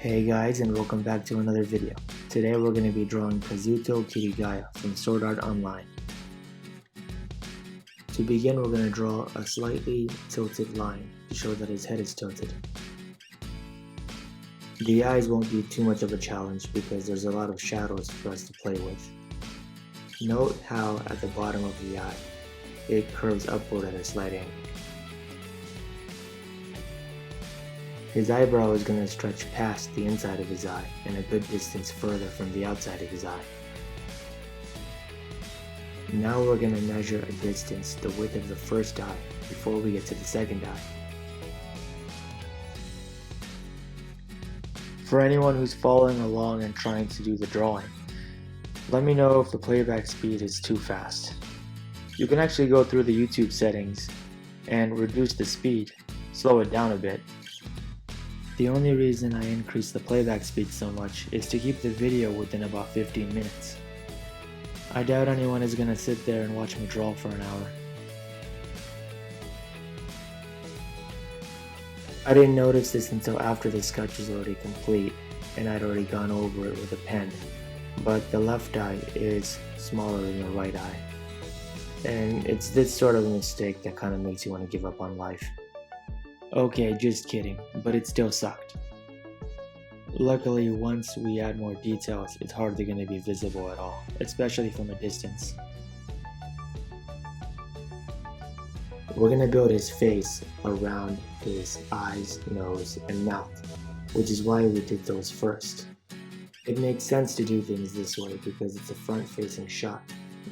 Hey guys, and welcome back to another video. Today we're going to be drawing Kazuto Kirigaya from Sword Art Online. To begin, we're going to draw a slightly tilted line to show that his head is tilted. The eyes won't be too much of a challenge because there's a lot of shadows for us to play with. Note how at the bottom of the eye, it curves upward at a slight angle. His eyebrow is going to stretch past the inside of his eye and a good distance further from the outside of his eye. Now we're going to measure a distance the width of the first eye before we get to the second eye. For anyone who's following along and trying to do the drawing, let me know if the playback speed is too fast. You can actually go through the YouTube settings and reduce the speed, slow it down a bit. The only reason I increase the playback speed so much is to keep the video within about 15 minutes. I doubt anyone is going to sit there and watch me draw for an hour. I didn't notice this until after the sketch was already complete and I'd already gone over it with a pen, but the left eye is smaller than the right eye. And it's this sort of a mistake that kind of makes you want to give up on life. Okay, just kidding, but it still sucked. Luckily, once we add more details, it's hardly going to be visible at all, especially from a distance. We're going to build his face around his eyes, nose, and mouth, which is why we did those first. It makes sense to do things this way because it's a front-facing shot,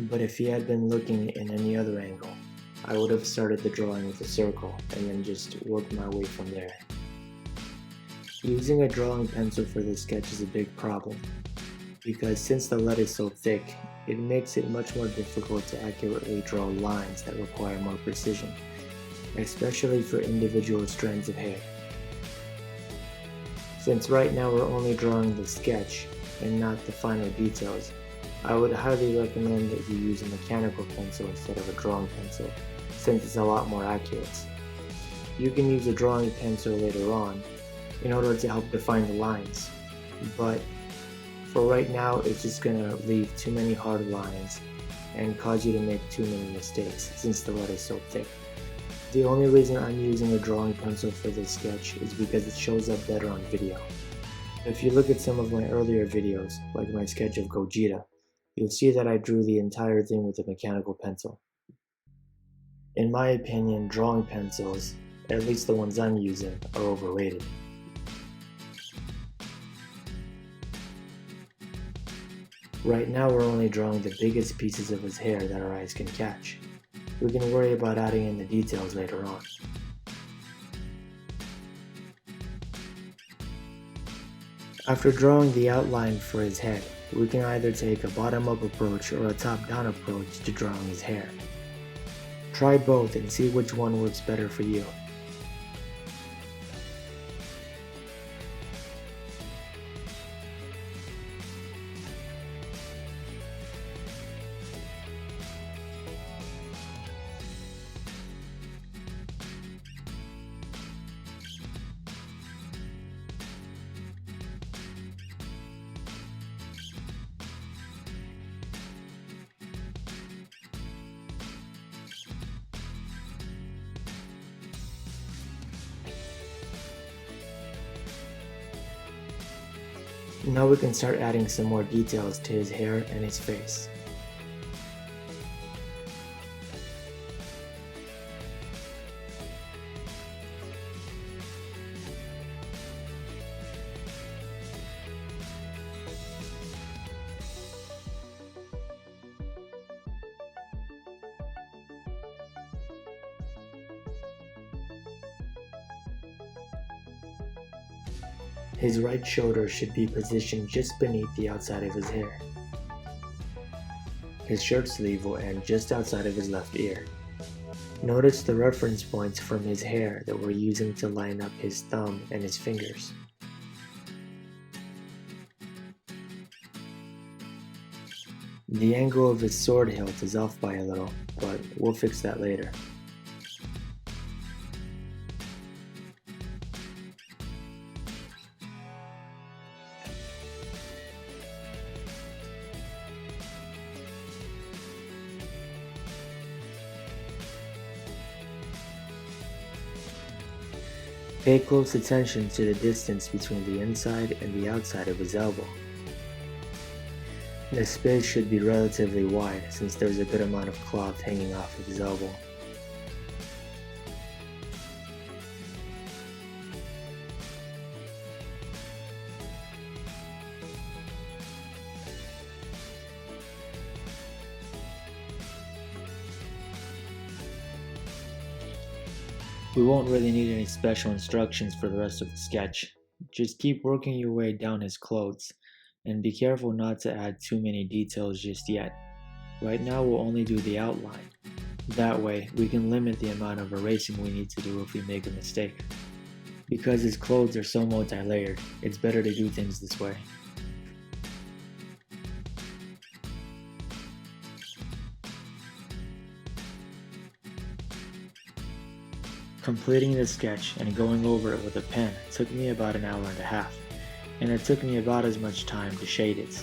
but if he had been looking in any other angle, I would have started the drawing with a circle and then just worked my way from there. Using a drawing pencil for this sketch is a big problem, because since the lead is so thick, it makes it much more difficult to accurately draw lines that require more precision, especially for individual strands of hair. Since right now we're only drawing the sketch and not the final details, I would highly recommend that you use a mechanical pencil instead of a drawing pencil, since it's a lot more accurate. You can use a drawing pencil later on in order to help define the lines, but for right now it's just going to leave too many hard lines and cause you to make too many mistakes since the lead is so thick. The only reason I'm using a drawing pencil for this sketch is because it shows up better on video. If you look at some of my earlier videos, like my sketch of Gogeta, you'll see that I drew the entire thing with a mechanical pencil. In my opinion, drawing pencils, at least the ones I'm using, are overrated. Right now we're only drawing the biggest pieces of his hair that our eyes can catch. We can worry about adding in the details later on. After drawing the outline for his head, we can either take a bottom-up approach or a top-down approach to drawing his hair. Try both and see which one works better for you. Now we can start adding some more details to his hair and his face. His right shoulder should be positioned just beneath the outside of his hair. His shirt sleeve will end just outside of his left ear. Notice the reference points from his hair that we're using to line up his thumb and his fingers. The angle of his sword hilt is off by a little, but we'll fix that later. Pay close attention to the distance between the inside and the outside of his elbow. The space should be relatively wide since there's a good amount of cloth hanging off of his elbow. We won't really need any special instructions for the rest of the sketch. Just keep working your way down his clothes, and be careful not to add too many details just yet. Right now we'll only do the outline. That way, we can limit the amount of erasing we need to do if we make a mistake. Because his clothes are so multi-layered, it's better to do things this way. Completing the sketch and going over it with a pen took me about an hour and a half, and it took me about as much time to shade it.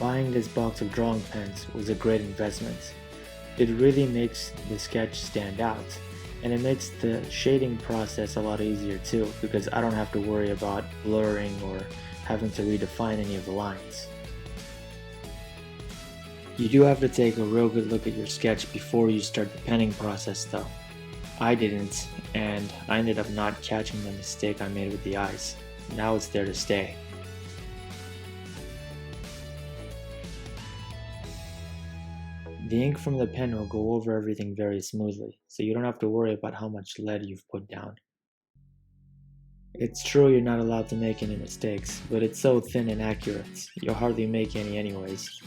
Buying this box of drawing pens was a great investment. It really makes the sketch stand out, and it makes the shading process a lot easier too, because I don't have to worry about blurring or having to redefine any of the lines. You do have to take a real good look at your sketch before you start the penning process though. I didn't, and I ended up not catching the mistake I made with the eyes. Now it's there to stay. The ink from the pen will go over everything very smoothly, so you don't have to worry about how much lead you've put down. It's true you're not allowed to make any mistakes, but it's so thin and accurate, you'll hardly make any anyways.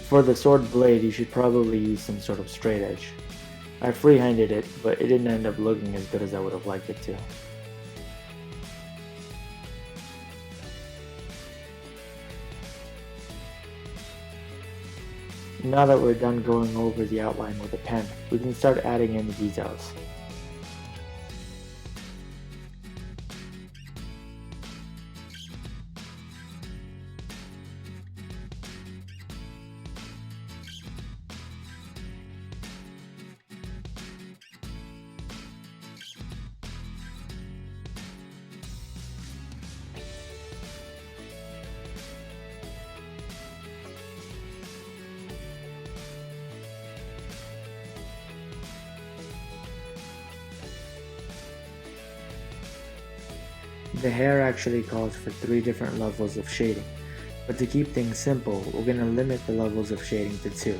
For the sword blade, you should probably use some sort of straight edge. I freehanded it, but it didn't end up looking as good as I would have liked it to. Now that we're done going over the outline with a pen, we can start adding in the details. The hair actually calls for 3 different levels of shading, but to keep things simple, we're going to limit the levels of shading to 2.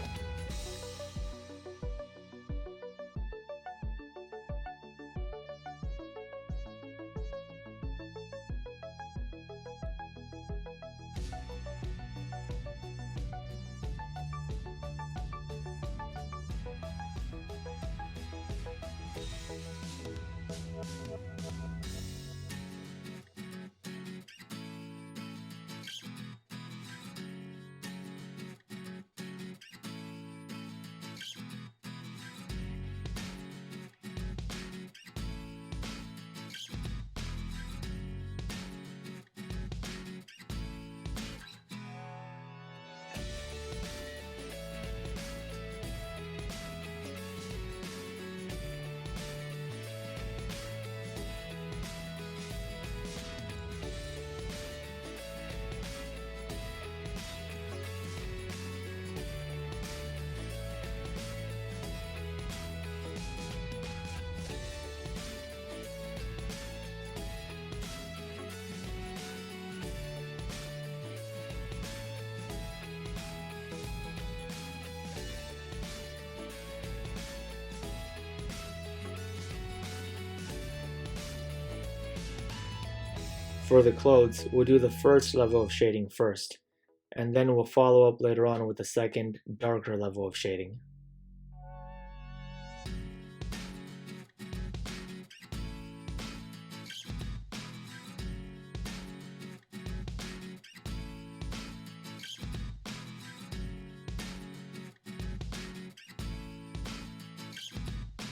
For the clothes, we'll do the first level of shading first, and then we'll follow up later on with the second, darker level of shading.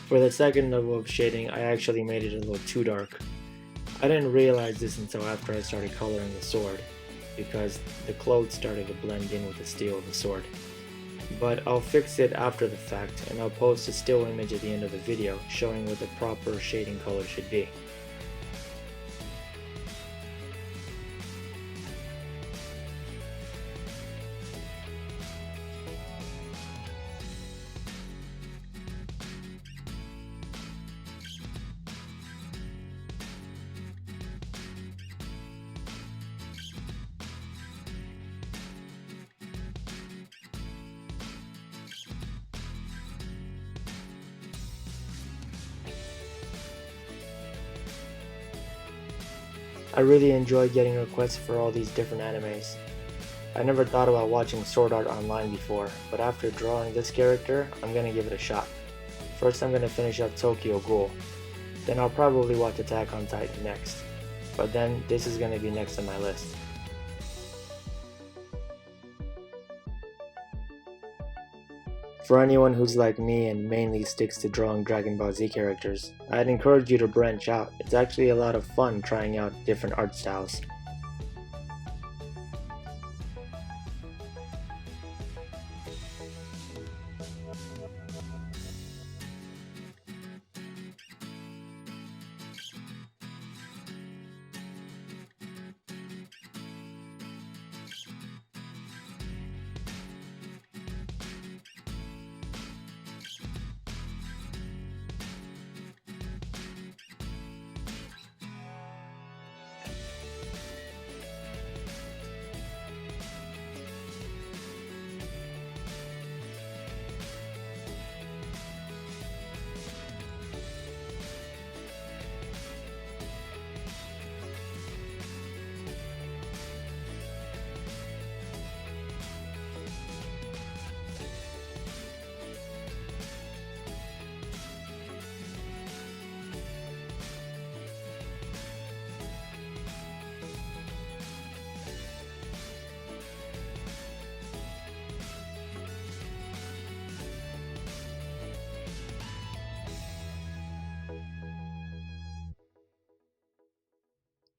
For the second level of shading, I actually made it a little too dark. I didn't realize this until after I started coloring the sword, because the clothes started to blend in with the steel of the sword. But I'll fix it after the fact, and I'll post a still image at the end of the video showing what the proper shading color should be. I really enjoy getting requests for all these different animes. I never thought about watching sword art online before, but after drawing this character, I'm gonna give it a shot. First I'm gonna finish up Tokyo Ghoul, then I'll probably watch Attack on Titan next, but then this is gonna be next on my list. For anyone who's like me and mainly sticks to drawing Dragon Ball Z characters, I'd encourage you to branch out. It's actually a lot of fun trying out different art styles.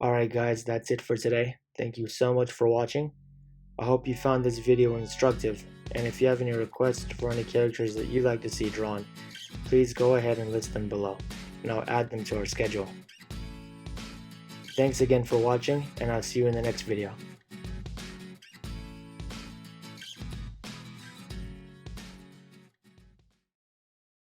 Alright guys, that's it for today. Thank you so much for watching. I hope you found this video instructive, and if you have any requests for any characters that you'd like to see drawn, please go ahead and list them below, and I'll add them to our schedule. Thanks again for watching, and I'll see you in the next video.